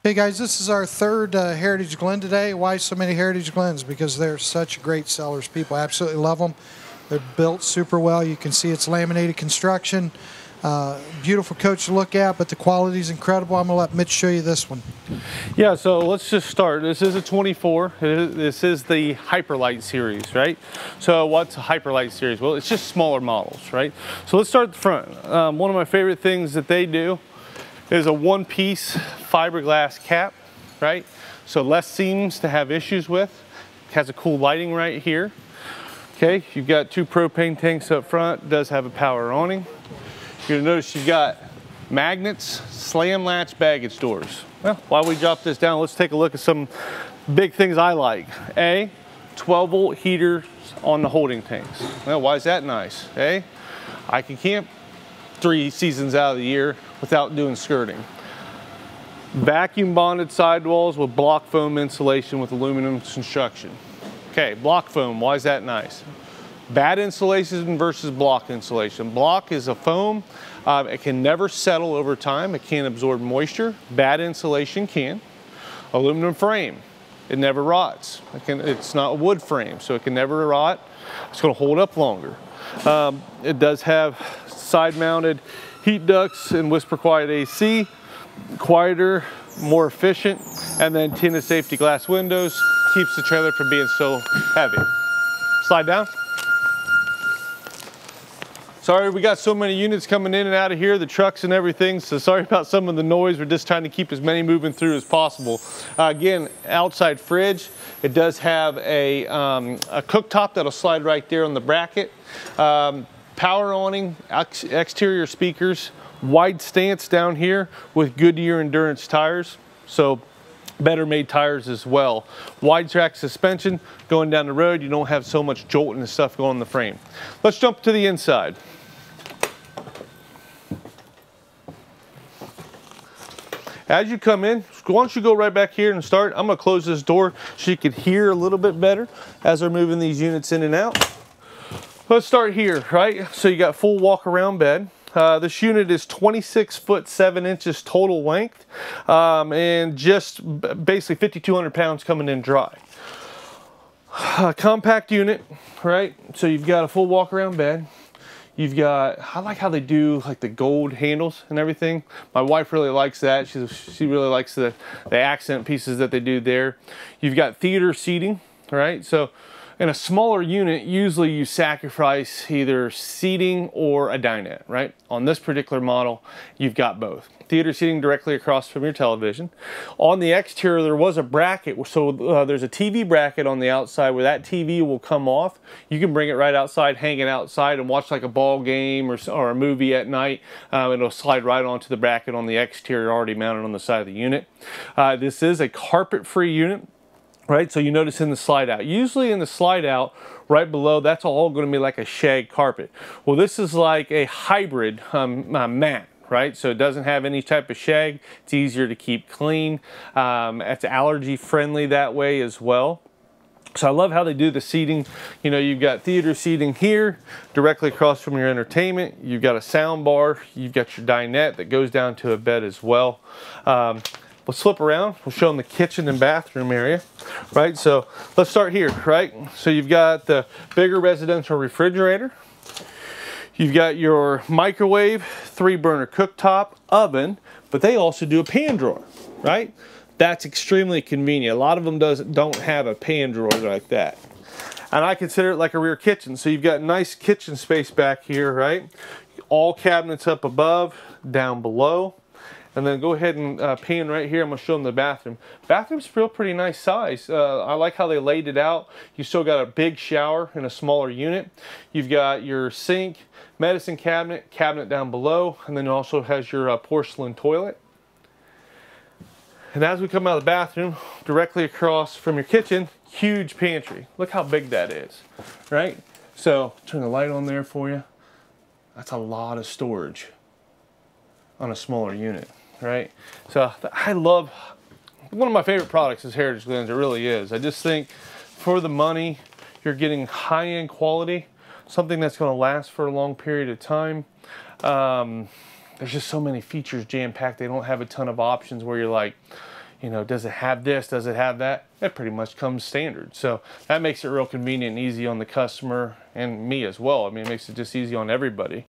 Hey guys, this is our third Heritage Glen today. Why so many Heritage Glens? Because they're such great sellers. People absolutely love them. They're built super well. You can see it's laminated construction. Beautiful coach to look at, but the quality is incredible. I'm going to let Mitch show you this one. Yeah, so let's just start. This is a 24. This is the Hyperlight series, right? So what's a Hyperlight series? Well, it's just smaller models, right? So let's start at the front. One of my favorite things that they do is a one-piece fiberglass cap, right? So less seams to have issues with. It has a cool lighting right here. Okay, you've got two propane tanks up front. It does have a power awning. You're gonna notice you've got magnets, slam latch baggage doors. Well, while we drop this down, let's take a look at some big things I like. 12-volt heaters on the holding tanks. Well, why is that nice? I can camp 3 seasons out of the year without doing skirting. Vacuum bonded sidewalls with block foam insulation with aluminum construction. Okay, block foam, why is that nice? Bad insulation versus block insulation. Block is a foam, it can never settle over time, it can't absorb moisture. Bad insulation can. Aluminum frame, it never rots. It's not a wood frame, so it can never rot. It's gonna hold up longer. It does have side mounted heat ducts and whisper quiet AC, quieter, more efficient, and then tinted safety glass windows, keeps the trailer from being so heavy. Slide down. Sorry, we got so many units coming in and out of here, the trucks and everything, so sorry about some of the noise. We're just trying to keep as many moving through as possible. Again, outside fridge, it does have a cooktop that'll slide right there on the bracket. Power awning, exterior speakers, wide stance down here with Goodyear endurance tires, so better made tires as well. Wide track suspension, going down the road, you don't have so much jolting and stuff going on the frame. Let's jump to the inside. As you come in, why don't you go right back here and start. I'm gonna close this door so you can hear a little bit better as we're moving these units in and out. Let's start here, right? So you got full walk around bed. This unit is 26 foot 7 inches total length, and just basically 5,200 pounds coming in dry. Compact unit, right? So you've got a full walk around bed. You've got, I like how they do like the gold handles and everything. My wife really likes that. She really likes the accent pieces that they do there. You've got theater seating, right? So in a smaller unit, usually you sacrifice either seating or a dinette, right? On this particular model, you've got both. Theater seating directly across from your television. On the exterior, there was a bracket, so there's a TV bracket on the outside where that TV will come off. You can bring it right outside, hang it outside, and watch like a ball game or a movie at night. It'll slide right onto the bracket on the exterior, already mounted on the side of the unit. This is a carpet-free unit. Right, so you notice in the slide out, usually in the slide out right below, that's all going to be like a shag carpet. Well, this is like a hybrid mat, right? So it doesn't have any type of shag. It's easier to keep clean. It's allergy friendly that way as well. So I love how they do the seating. You know, you've got theater seating here, directly across from your entertainment. You've got a sound bar. You've got your dinette that goes down to a bed as well. Let's flip around. We'll show them the kitchen and bathroom area, right? So let's start here, right? So you've got the bigger residential refrigerator. You've got your microwave, 3-burner cooktop, oven, but they also do a pan drawer, right? That's extremely convenient. A lot of them don't have a pan drawer like that. And I consider it like a rear kitchen. So you've got nice kitchen space back here, right? All cabinets up above, down below. And then go ahead and pan right here. I'm gonna show them the bathroom. Bathroom's still pretty nice size. I like how they laid it out. You still got a big shower in a smaller unit. You've got your sink, medicine cabinet down below, and then it also has your porcelain toilet. And as we come out of the bathroom, directly across from your kitchen, huge pantry. Look how big that is, right? So turn the light on there for you. That's a lot of storage on a smaller unit, right? So I love, one of my favorite products is Heritage Glens. It really is. I just think for the money, you're getting high-end quality, something that's going to last for a long period of time. There's just so many features jam-packed. They don't have a ton of options where you're like, you know, does it have this, does it have that? It pretty much comes standard. So that makes it real convenient and easy on the customer and me as well. I mean, it makes it just easy on everybody.